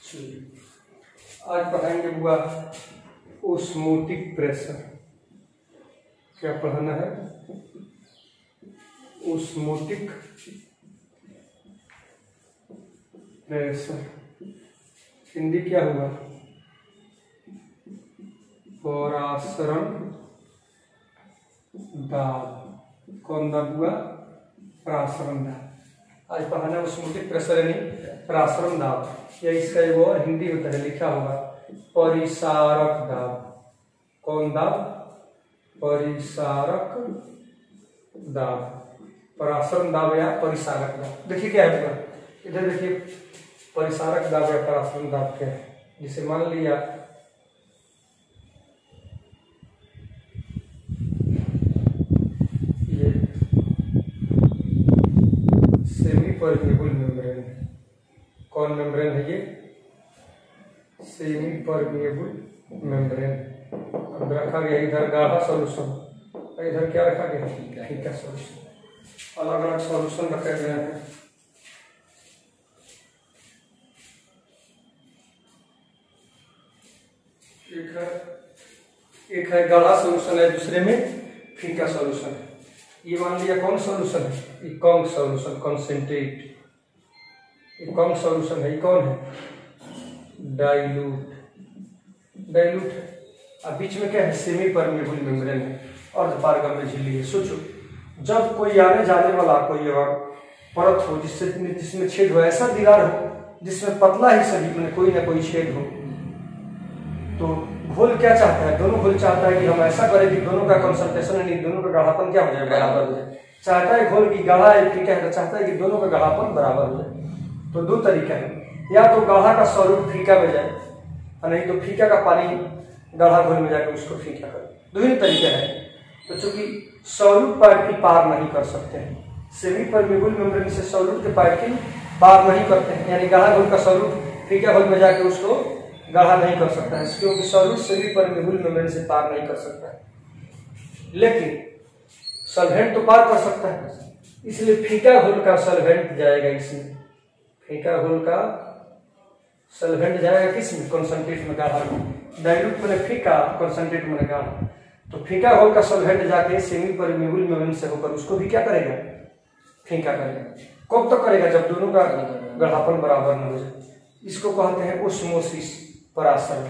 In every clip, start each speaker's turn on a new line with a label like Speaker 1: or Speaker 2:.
Speaker 1: आज पढ़ाएंगे बुआ ओस्मोटिक प्रेशर। क्या पढ़ाना है? Osmotic pressure. हिंदी क्या हुआ? परासरण दाब। कौन दाब हुआ? परासरण दाब। आज पढ़ाना है ओस्मोटिक प्रेशर यानी परासरण दाब, या इसका एक और हिंदी होता है, लिखा होगा परिसारक दाब। कौन दाब? परिसारक दाब, परासरण दाब या परिसारक दाब। देखिए क्या है पूरा, इधर देखिए परिसारक दाब या परासरण दाब क्या है। जिसे मान लिया ये सेमी परमेबल मेम्ब्रेन है। कौन मेम्ब्रेन है ये? Semi permeable membrane. अब रखा गया इधर गाढ़ा सॉल्यूशन, इधर क्या रखा गया? फीका सॉल्यूशन। अलग अलग सॉल्यूशन रखे गए हैं। एक है गाढ़ा सॉल्यूशन है, दूसरे में फीका सॉल्यूशन है। ये मान लिया कौन सॉल्यूशन है? ये कॉन्क सॉल्यूशन, कॉन्सेंट्रेट। ये कॉन्क सॉल्यूशन है। ये कौन है? डाइल्यूट। डाइल्यूट है। अब बीच में क्या है? सेमी परमेबल मेम्ब्रेन है, अर्धपारगम्य झिल्ली है। सोचो, जब कोई आने जाने वाला कोई और परत हो जिसमें छेद हो, ऐसा दीवार हो जिसमें पतला ही सभी में कोई ना कोई छेद हो, तो घोल क्या चाहता है? दोनों घोल चाहता है कि हम ऐसा करें कि दोनों का कंसंट्रेशन यानी दोनों का गाढ़ापन क्या हो जाए? बराबर हो जाए। चाहता है घोल की गाढ़ा है फीका है, तो चाहता है कि दोनों का गाढ़ापन बराबर हो जाए। तो दो तरीका है, या तो गाढ़ा का स्वरूप फीका में जाए, और नहीं तो फीका का पानी गाढ़ा घोल में जाकर उसको फीका करे। दो ही तरीका है। तो चूंकि स्वरूप पार्टिकल पार नहीं कर सकते हैं, सेमी परमेबल मेम्ब्रेन से स्वरूप के पार्टिकल पार नहीं करते हैं, यानी गाढ़ा घोल का स्वरूप फीका घोल में जाकर उसको गाढ़ा नहीं कर सकता है, क्योंकि स्वरूप सेमी परमेबल मेम्ब्रेन से पार नहीं कर सकता है। लेकिन सॉल्वेंट तो पार कर सकता है, इसलिए फीका घोल का सॉल्वेंट जाएगा इसमें। फीका घोल का सॉल्वेंट जाएगा किसमें? कंसंट्रेट में, गाढ़ा में। डाइल्यूट में फीका, कंसंट्रेट में गाढ़ा। तो फीका घोल का सॉल्वेंट जाके सेमी परमेबल मेम्ब्रेन से होकर उसको भी क्या करेगा? फीका करेगा। कब तक करेगा? जब दोनों का गाढ़ापन बराबर न हो जाए। इसको कहते हैं ओस्मोसिस, परासरण।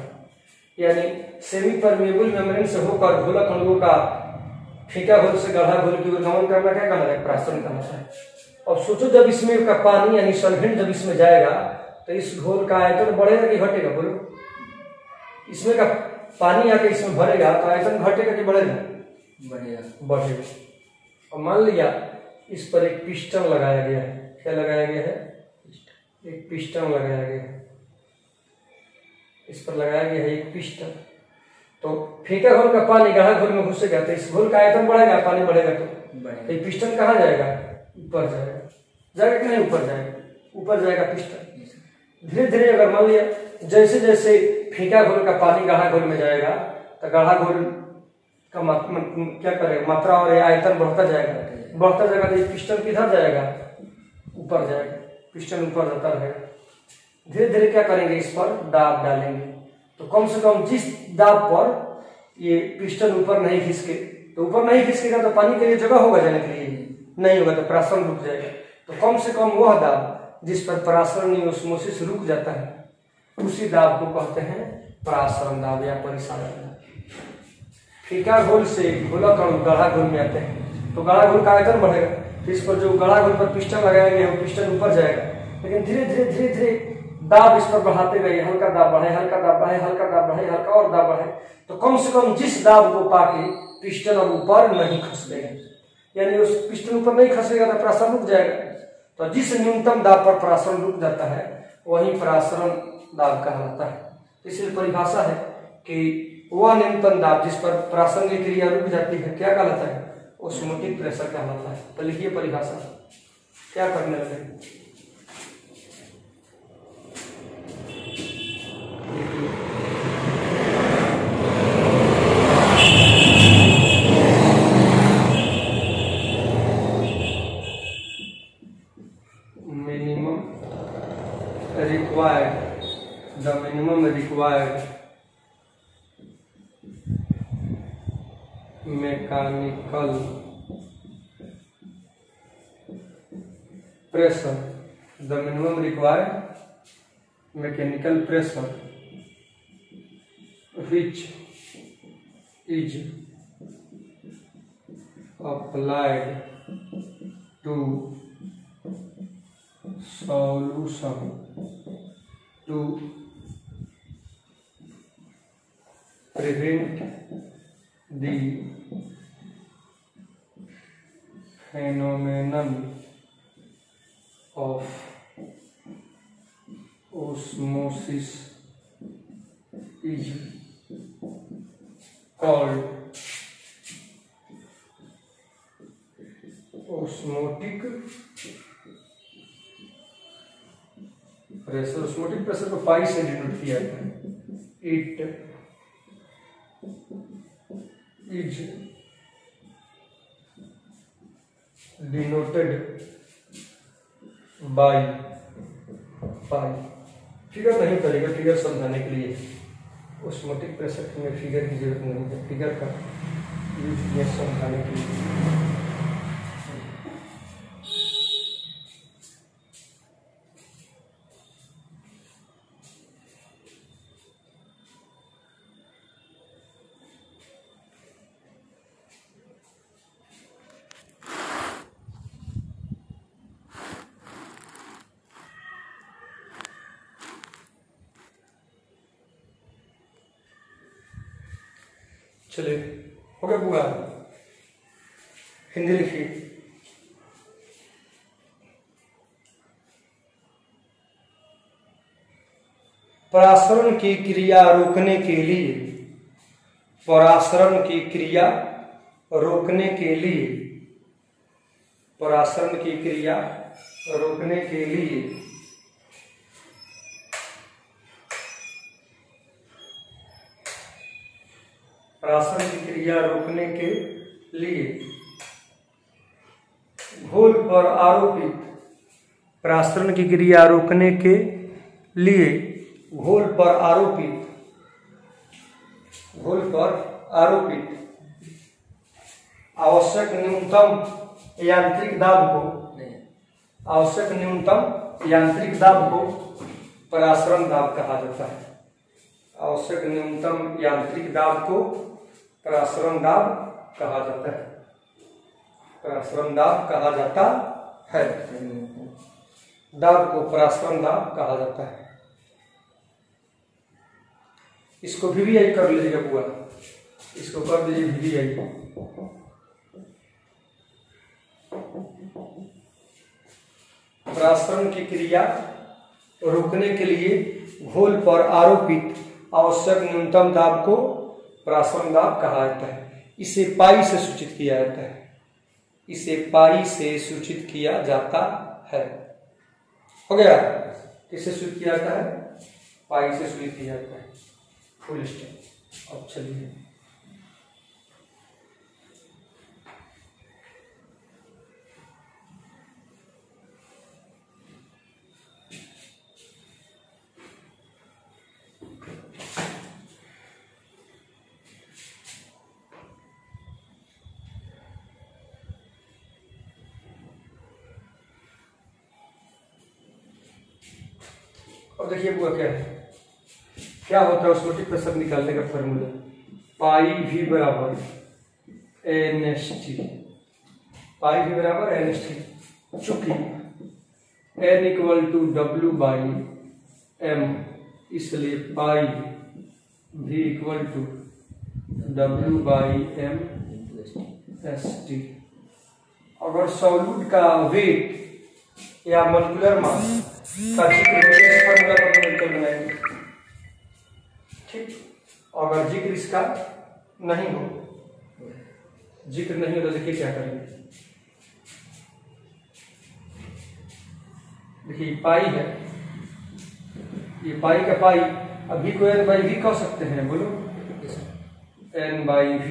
Speaker 1: यानी सेमी परमेबल मेम्ब्रेन से होकर घोलक अणुओं का फीका घोल से गाढ़ा घोल की ओर गमन करना क्या कहना है? परासरण कहना है। अब सोचो, जब इसमें का पानी यानी सॉल्वेंट जब इसमें जाएगा तो इस घोल का आयतन बढ़ेगा कि घटेगा? बोलो। इसमें का पानी आके इसमें भरेगा तो आयतन घटेगा कि बढ़ेगा? बढ़ेगा। बढ़ेगा। और मान लिया इस पर एक पिस्टन लगाया गया है। क्या लगाया गया है? एक पिस्टन लगाया गया है। इस पर लगाया गया है एक पिस्टन। तो फीका घोल का पानी गाढ़ा घोल में घुसेगा तो इस घोल का आयतन बढ़ेगा, पानी बढ़ेगा तो ये पिस्टन कहाँ जाएगा? ऊपर जाएगा। जाएगा कि नहीं? ऊपर जाएगा। ऊपर जाएगा पिस्टन। धीरे धीरे अगर मान लिया जैसे जैसे फीका घोल का पानी गाढ़ा घोल में जाएगा तो गाढ़ा घोल का क्या करेगा? मात्रा और आयतन बढ़ता जाएगा। बढ़ता जाएगा तो ये पिस्टन किधर जाएगा? ऊपर जाएगा। पिस्टन ऊपर जाता रहेगा। धीरे धीरे क्या करेंगे? इस पर दाब डालेंगे। तो कम से कम जिस दाब पर ये पिस्टन ऊपर नहीं खिसके, तो ऊपर नहीं खिसकेगा तो पानी के लिए जगह होगा जाने के लिए? नहीं होगा, तो परासरण रुक जाएगा। तो कम से कम वह दाब जिस पर परासरण ओस्मोसिस रुक जाता है, उसी दाब को कहते हैं परासरण दाब या परिसारक दाब। फीका घोल से घोलक अणु गाढ़ा घोल में आते हैं तो गाढ़ा घोल का आयतन बढ़ेगा। तो इस पर जो गाढ़ा घोल पर पिस्टन लगाया गया है वो पिस्टन ऊपर जाएगा। लेकिन धीरे धीरे धीरे धीरे दाब इस पर बढ़ाते गए, हल्का दाब बढ़े, हल्का दाब बढ़े, हल्का दाब बढ़े, हल्का और दाब बढ़े, तो कम से कम जिस दाब को पाके पिस्टन अब ऊपर नहीं खसलेगा, यानी उस पिस्टन ऊपर नहीं खसेगा तो परासरण रुक जाएगा। तो जिस न्यूनतम दाब पर परासरण रुक जाता है वही परासरण दाब कहलाता है। इसलिए परिभाषा है कि वह न्यूनतम दाब जिस पर परासरण की क्रिया रुक जाती है क्या कहलाता है? ओस्मोटिक प्रेशर कहलाता है। तो लिखिए परिभाषा। क्या करने लगे? The minimum required mechanical pressure, the minimum required mechanical pressure which is applied to solution to prevent the phenomenon of osmosis is called osmotic pressure. osmotic pressure को पाई से डिनोट किया जाता है। It is denoted by pi. Figure नहीं करेगा, figure समझाने के लिए ऑस्मोटिक प्रेशर में फिगर की जरूरत नहीं है, फिगर का यूज किया समझाने के लिए। चलिए हो गया पूरा, हिंदी लिखिए। परासरण की क्रिया रोकने के लिए, परासरण की क्रिया रोकने के लिए, परासरण की क्रिया रोकने के लिए परासरण की क्रिया रोकने के लिए घोल पर आरोपित, परासरण की क्रिया रोकने के लिए घोल पर आरोपित आवश्यक न्यूनतम यांत्रिक दाब को परासरण दाब कहा जाता है। आवश्यक न्यूनतम यांत्रिक दाब को परासरण दाब कहा जाता है। परासरण दाब कहा जाता है, दाब को परासरण दाब कहा जाता है। इसको VVI कर लीजिएगा पूरा, इसको कर दीजिए VVI। परासरण की क्रिया रोकने के लिए घोल पर आरोपित आवश्यक न्यूनतम दाब को परासरण दाब कहा जाता है। इसे पाई से सूचित किया जाता है, इसे पाई से सूचित किया जाता है। हो गया, किससे सूचित किया जाता है? पाई से सूचित किया जाता है। Full stop. अब चलिए अब देखिए वो क्या होता है ऑस्मोटिक प्रेशर निकालने का फॉर्मूला। पाई V बराबर NST, पाई V बराबर NST। चूंकि N equal to W by M, इसलिए pi V equal to W by M ST। अगर सॉल्यूट का वेट या मॉलिक्यूलर मास का जिक्र बनाएंगे, ठीक। अगर जिक्र इसका नहीं हो, जिक्र नहीं हो तो देखिए क्या करेंगे। देखिए पाई है, ये पाई का पाई, अभी को N बाई V कह सकते हैं, बोलो N by V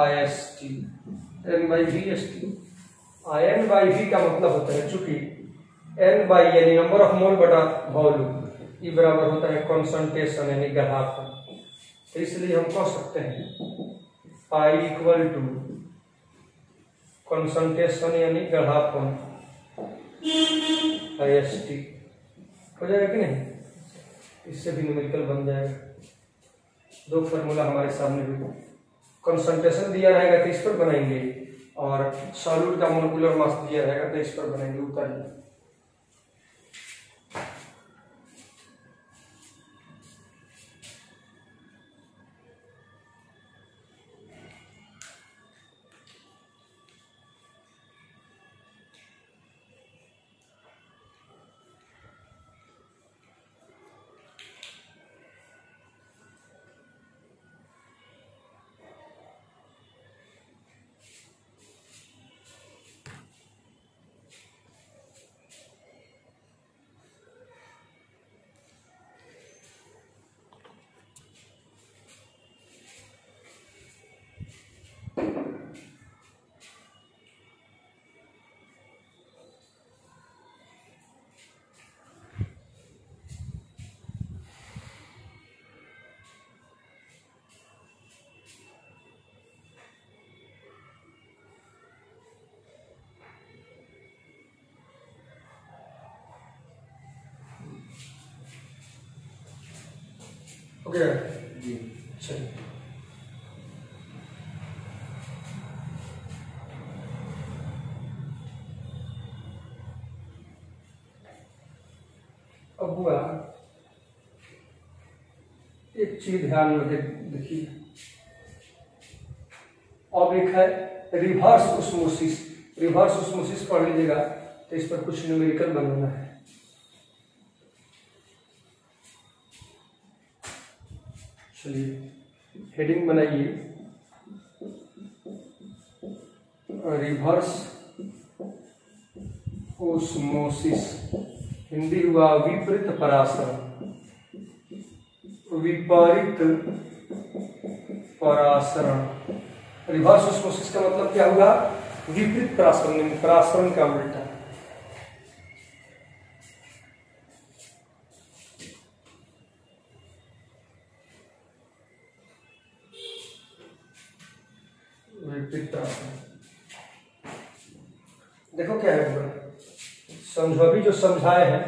Speaker 1: IST, N by V ST। N by V का मतलब होता है चूंकि N बाई यानी नंबर ऑफ मोल बटा वॉल्यूम, ई बराबर होता है कॉन्सेंट्रेशन यानी गढ़ापन। तो इसलिए हम कह सकते हैं पाई इक्वल टू कॉन्सेंट्रेशन यानी गढ़ापन IST हो जाएगा कि नहीं? इससे भी न्यूमेरिकल बन जाएगा। दो फार्मूला हमारे सामने भी, कंसंट्रेशन दिया रहेगा तो इस पर बनाएंगे और सॉल्यूट का मोलिकुलर मास दिया रहेगा तो इस पर बनाएंगे। उतारिए। ओके जी, चलिए। अब हुआ एक चीज ध्यान में देखिए, अब एक है रिवर्स ऑस्मोसिस। रिवर्स ऑस्मोसिस पढ़ लीजिएगा तो इस पर कुछ न्यूमेरिकल बनाना है। चलिए हेडिंग बनाइए, रिवर्स ऑस्मोसिस। हिंदी हुआ विपरीत परासरण। विपरीत परासरण। रिवर्स ऑस्मोसिस का मतलब क्या हुआ? विपरीत परासरण, परासरण का उल्टा। विपरीत परासरण। देखो क्या है, समझो। अभी जो समझाए हैं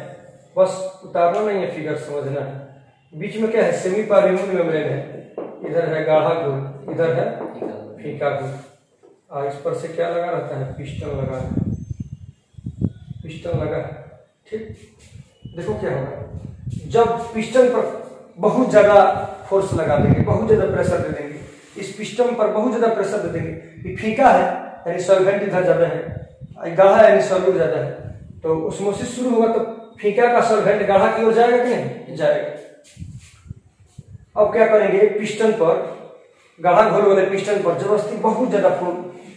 Speaker 1: बस उतारना नहीं है, फिगर समझना है। बीच में क्या है? सेमी परमेबल मेम्ब्रेन है। इधर है गाढ़ा घोल, इधर है फीका घोल। और इस पर से क्या लगा रहता है? पिस्टन लगा है। पिस्टन लगा है, ठीक। देखो क्या होगा, जब पिस्टन पर बहुत ज्यादा फोर्स लगा देंगे, बहुत ज्यादा प्रेशर दे देंगे, इस पिस्टन पर बहुत ज्यादा प्रेशर दे देंगे, ये फीका है यानी सॉल्वेंट इधर ज्यादा है, गाढ़ा है यानी सॉल्यूट ज्यादा है, तो ऑस्मोसिस शुरू होगा तो फीका का सॉल्वेंट गाढ़ा की ओर जाएगा कि नहीं? जाएगा। अब क्या करेंगे? पिस्टन पर, गाढ़ा घोल वाले पिस्टन पर जबरदस्ती बहुत ज्यादा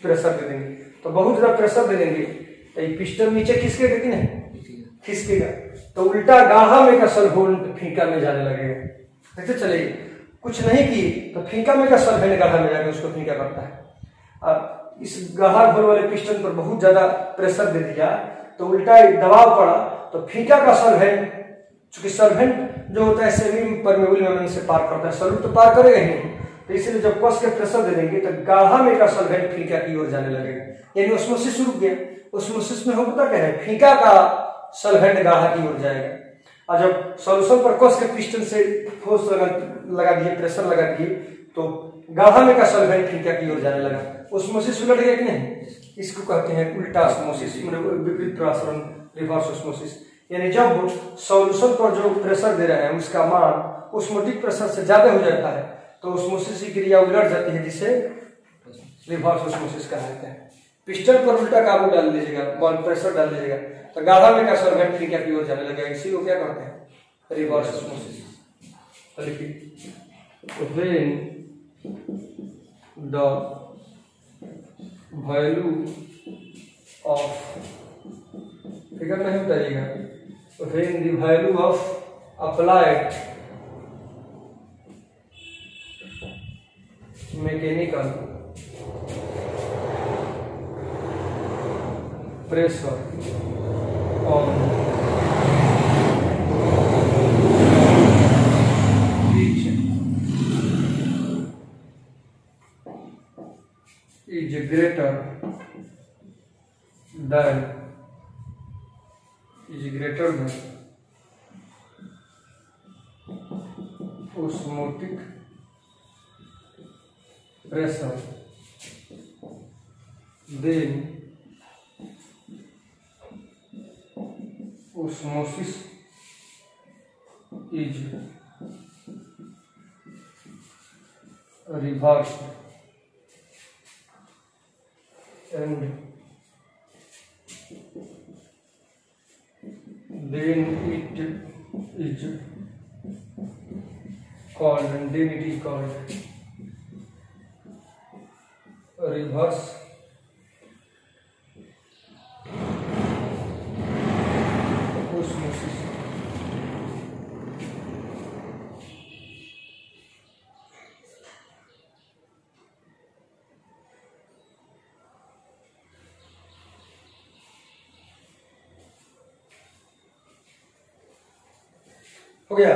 Speaker 1: प्रेशर दे देंगे। तो बहुत ज्यादा प्रेशर दे देंगे तो ये पिस्टन नीचे खिसकेगा कि नहीं? खिसकेगा। तो उल्टा गाढ़ा में का सॉल्वेंट फीका में जाने लगेगा। देखते चलेगी, कुछ नहीं की तो फीका में का सॉल्वेंट गाढ़ा में जाकर उसको फीका करता है। अब इस गाढ़ा घोल वाले पिस्टन पर बहुत ज्यादा प्रेशर दे दिया तो उल्टा दबाव पड़ा तो फीका का सॉल्वेंट, चूंकि सॉल्वेंट जो होता है सेमी परमेबल मेम्ब्रेन से पार करता है, सॉल्यूट तो पार करेगा ही नहीं, तो इसलिए जब कस के प्रेशर दे देंगे तो गाढ़ा में का सॉल्वेंट फीका की ओर जाने लगेगा, यानी ऑस्मोसिस रुक गया। ऑस्मोसिस में होता क्या है? फीका का सॉल्वेंट गाढ़ा की ओर जाएगा। और जब सॉल्यूशन पर कस के पिस्टन से फोर्स लगा दिए, प्रेशर लगा दिए, तो गाढ़ा में का सॉल्वेंट फीका की ओर जाने लगा। ऑस्मोसिस उलट गया कि नहीं? इसको कहते हैं उल्टा ऑस्मोसिस, विपरीत परासरण, रिवर्स ऑस्मोसिस। यानी जब सॉल्यूशन पर जो प्रेशर दे रहे हैं उसका मान ऑस्मोटिक प्रेशर से ज्यादा हो जाता है तो ऑस्मोसिस की क्रिया उलट जाती है, जिसे रिवर्स ऑस्मोसिस कहते हैं। पिस्टन पर उल्टा काबू डाल दीजिएगा, बॉल प्रेशर डाल दीजिएगा तो गाढ़ा में का सॉल्वेंट फीका की ओर जाने लगेगा, इसी को क्या कहते हैं? Reverse osmosis. When the value of, figure नहीं उतारिएगा, when the value of applied mechanical pressure on than is greater than osmotic pressure, then osmosis is reversed and then it is called reverse osmosis. हो गया।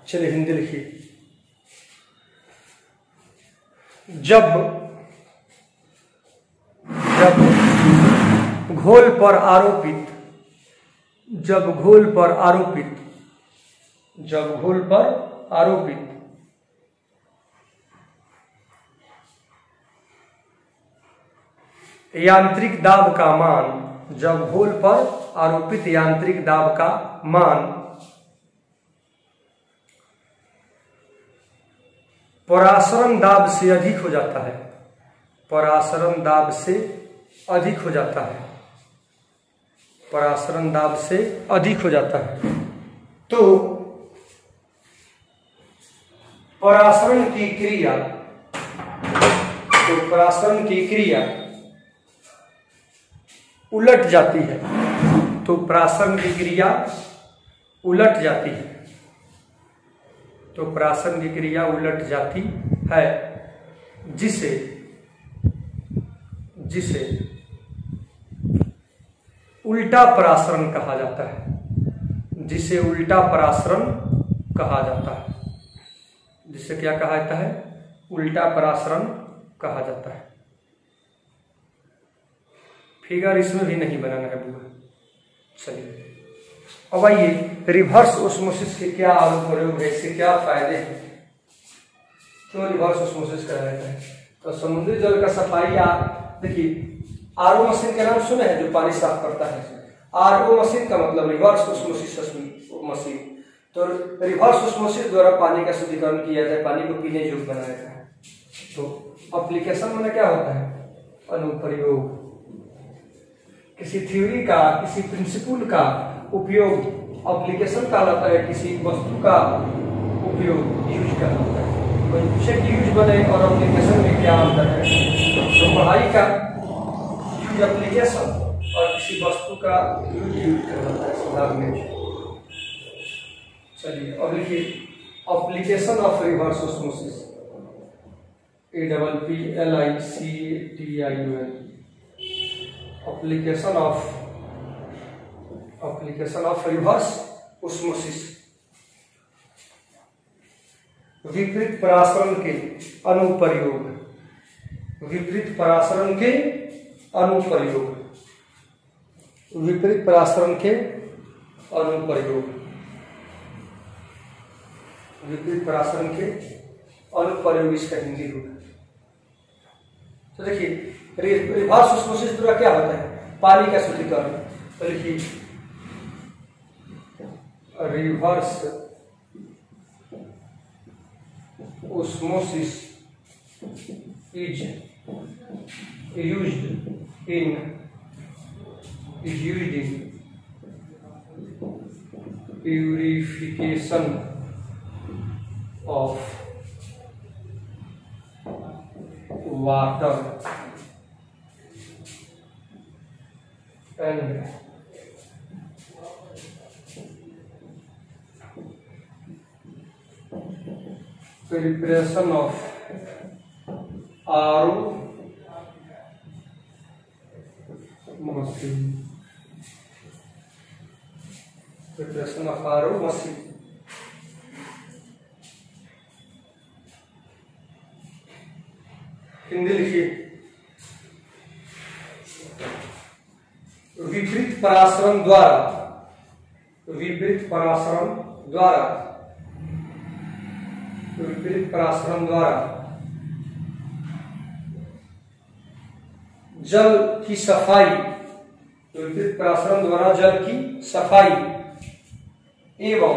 Speaker 1: चलिए हिंदी लिखिए। जब घोल पर आरोपित यांत्रिक दाब का मान, जब घोल पर आरोपित यांत्रिक दाब का मान परासरण दाब से अधिक हो जाता है, परासरण दाब से अधिक हो जाता है, परासरण दाब से अधिक हो जाता है, तो परासरण की क्रिया उलट जाती है, तो परासरण की क्रिया उलट जाती है, तो परासरण की क्रिया उलट जाती है, जिसे उल्टा परासरण कहा जाता है, जिसे उल्टा परासरण कहा जाता है, जिसे क्या कहा जाता है? उल्टा परासरण कहा जाता है। फिगर इसमें भी नहीं बनाना है बुआ। चलिए अब आइए रिवर्स ओस्मोसिस के क्या अनुप्रयोग है, इससे क्या फायदे हैं, क्यों रिवर्स ओस्मोसिस कराया जाता है? तो समुद्री जल का सफाई, आप देखिए आरओ मशीन का नाम सुने हैं, जो पानी साफ करता है। आरओ मशीन का मतलब रिवर्स ओस्मोसिस मशीन। तो रिवर्स ओस्मोसिस द्वारा पानी का शुद्धिकरण किया जाए, पानी को पीने योग्य बनाया जाता है। तो एप्लीकेशन में क्या होता है? अनुप्रयोग। किसी थ्योरी का, किसी प्रिंसिपल का उपयोग एप्लीकेशन कहलाता है, किसी वस्तु का उपयोग यूज कहलाता है। कोई पूछे कि यूज बने और एप्लीकेशन में क्या अंतर है, तो पढ़ाई का यूज एप्लीकेशन और किसी वस्तु का यूज कहलाता है संदर्भ में। चलिए अब लिखिए application of reverse osmosis, APPLICATION, application of reverse osmosis। विपरीत परासरण के अनुप्रयोग, विपरीत परासरण के अनुप्रयोग, विपरीत परासरण के अनुप्रयोग, विपरीत परासरण के अनुप्रयोग इसका हिंदी होगा। तो देखिए रिवर्स ओस्मोसिस द्वारा क्या होता है? पानी का शुद्धिकरण। तो लिखिए reverse osmosis is used in purification of water and preparation of RO machine, preparation of RO machine। Hindi लिखिए परासरण द्वारा, विपरीत परासरण द्वारा, विपरीत परासरण द्वारा जल की सफाई, विपरीत परासरण द्वारा जल की सफाई एवं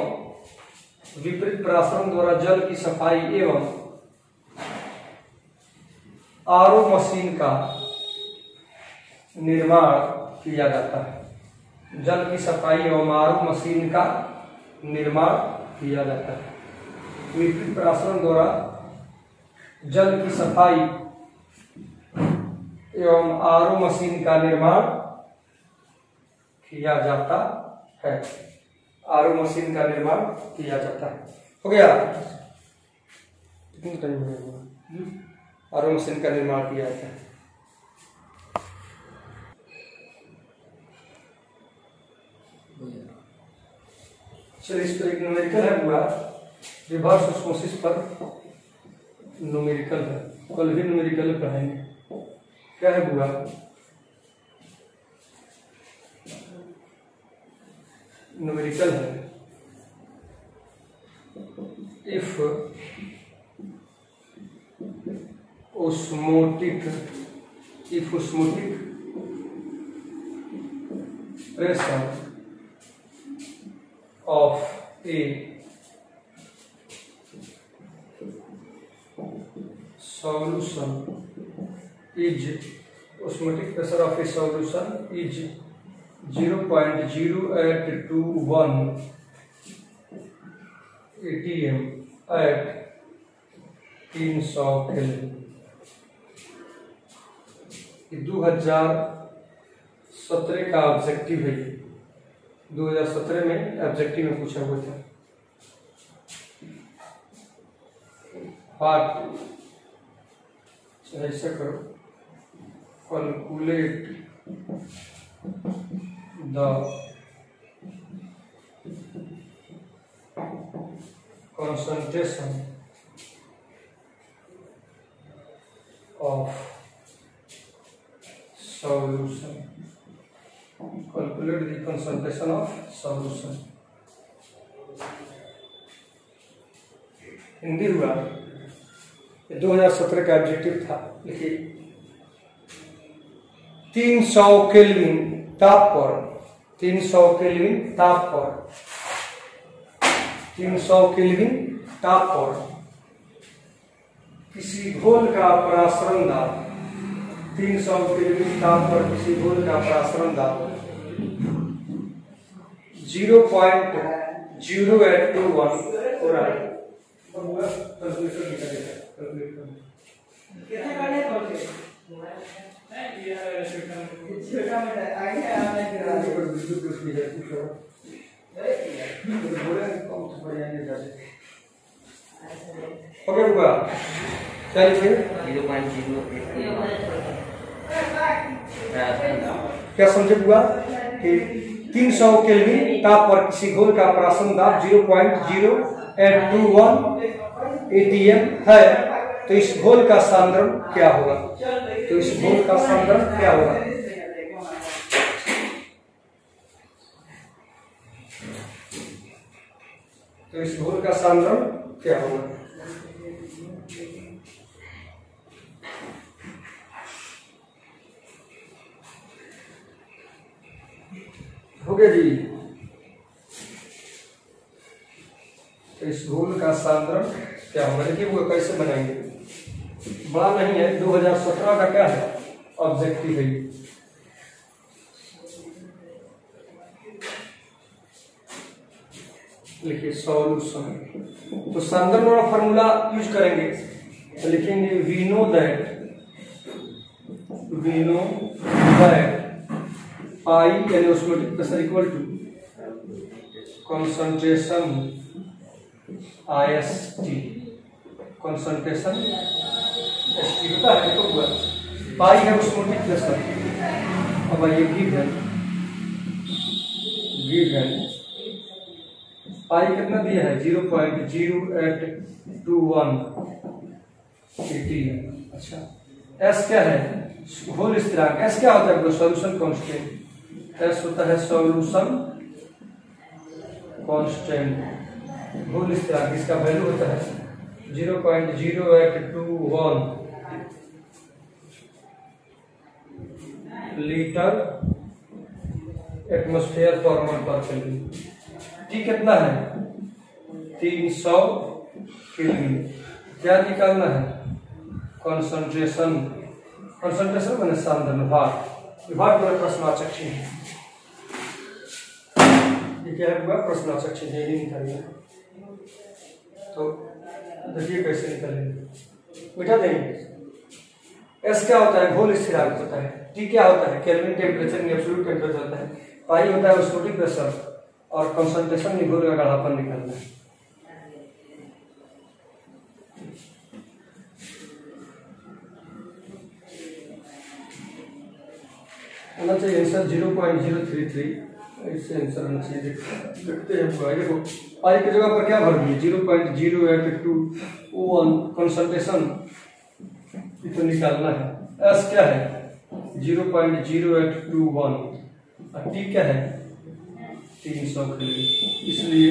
Speaker 1: विपरीत परासरण द्वारा जल की सफाई एवं आरओ मशीन का निर्माण किया जाता है। जल की सफाई एवं आरओ मशीन का निर्माण किया जाता है। विपरीत परासरण द्वारा जल की सफाई एवं आरओ मशीन का निर्माण किया जाता है। आरओ मशीन का निर्माण किया जाता है। हो गया? आरओ मशीन का निर्माण किया जाता है। चलिए, इस पर एक न्यूमेरिकल है पूरा, रिवर्स ऑस्मोसिस पर न्यूमेरिकल है, कल भी न्यूमेरिकल पढ़ाएंगे। क्या है बुआ? न्यूमेरिकल है, if osmotic pressure of a solution is osmotic pressure of a solution is 0.0821 atm at 300 kelvin. 2017 का ऑब्जेक्टिव है। 2017 में ऑब्जेक्टिव में पूछा हुआ था। पार्ट ऐसा करो, calculate the concentration of solution, calculate the concentration of solution। Hindi हुआ। 2017 का ऑब्जेक्टिव था, लिखिए 300 केल्विन ताप पर, 300 केल्विन ताप पर, 300 केल्विन ताप पर किसी घोल का परासरण दाब, 300 केल्विन ताप पर किसी घोल का परासरण दाब 0.0821 हो रहा है। ओके हुआ? चलिए फिर 0.0 क्या समझे हुआ कि 300 केल्विन ताप पर किसी घोल का परासरण दाब 0.0821 atm है। तो इस घोल का सांद्रण क्या होगा? तो इस घोल का सांद्रण क्या होगा? तो इस घोल का सांद्रण क्या होगा? हो गया जी। तो इस घोल का सांद्रण क्या होगा? देखिए वो कैसे बनाएंगे, बड़ा नहीं है। 2017 का क्या है ऑब्जेक्टिव है। लिखिए सॉल्यूशन, तो सांद्रण वाला फॉर्मूला यूज करेंगे। तो लिखेंगे वी नो दैट पाई यानी osmotic pressure equal to concentration IST, concentration ST होता है। तो हुआ पाई है ऑस्मोटिक प्रेशर। अब ये गिवन पाई कितना दिया है? 0.0821 atm। अच्छा, एस क्या है? घोल स्थिरांक। एस क्या होता है? Solution constant. एस होता है सॉल्यूशन कांस्टेंट, भूल स्थिरांक, इसका वैल्यू होता है 0.0821 लीटर एटमॉस्फेयर पर मोल पर केल्विन। टी कितना है 300 केल्विन। क्या निकालना है कंसंट्रेशन, कंसंट्रेशन मैंने सांद्रण भार, विभाग में प्रश्नवाचक चिन्ह, ये क्या है प्रश्नवाचक चिन्ह, ये निकालिए। तो देखिए कैसे निकालेंगे, मिटा देंगे। एस क्या होता है घोल स्थिरांक होता है, टी क्या होता है kelvin temperature in absolute temperature होता है, पाई होता है ऑस्मोटिक प्रेशर, और कंसंट्रेशन घोल का गाढ़ापन निकालना है। होना चाहिए आंसर 0.033, इससे आंसर होना चाहिए। देखते हैं देखो पाई की जगह पर क्या भर दिए 0.0821 कंसंट्रेशन, ये तो निकालना है। एस क्या है 0.0821 और टी क्या है 300 केल्विन, इसलिए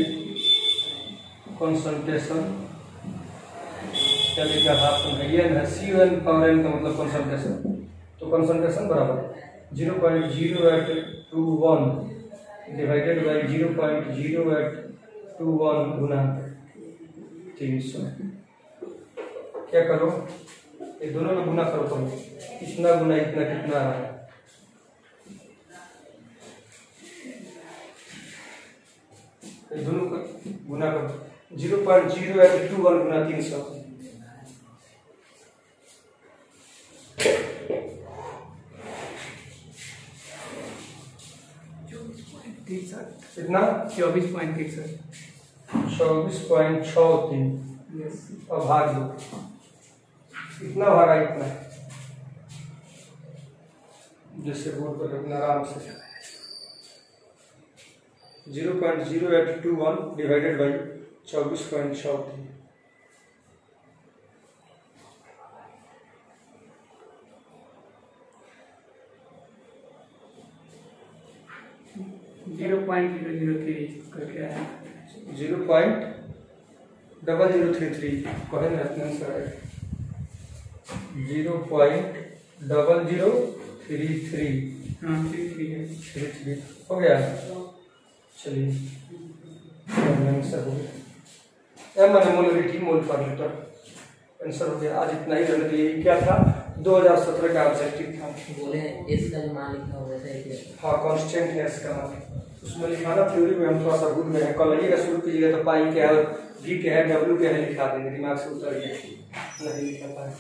Speaker 1: कंसंट्रेशन क्या लिखा है CN पावर n का मतलब कंसंट्रेशन, तो कंसंट्रेशन बराबर 0.0821 डिवाइडेड बाई 0.0821 गुना 300। क्या करो ये दोनों में गुना करो, करो इतना गुना इतना कितना आ रहा है, दोनों को गुना करो 0.0821 गुना 300, कितना 24.63 और भाग दो, इतना भागा इतना, जैसे बोर्ड पर रखना आराम से 0.0821 डिवाइडेड बाई 24.64, करके आया 0.0033 कहे ना इतना आंसर है 0.0033 हो गया। चलिए आंसर हो गया, एम मैंने मोलरिटी मोल पर लीटर आंसर हो गया। आज इतना ही रहने दीजिए। क्या था 2017 का ऑब्जेक्टिव था,
Speaker 2: बोले एस का मान लिखा होगा सही।
Speaker 1: हाँ कांस्टेंट है एस का मान, उसमें लिखाना थ्योरी में हम थोड़ा सा भूल गए हैं। कल आइएगा शुरू कीजिएगा तो पाई क्या है, वी क्या है, डब्ल्यू क्या है लिखा देंगे, दिमाग से उतर गया नहीं लिखा पाए।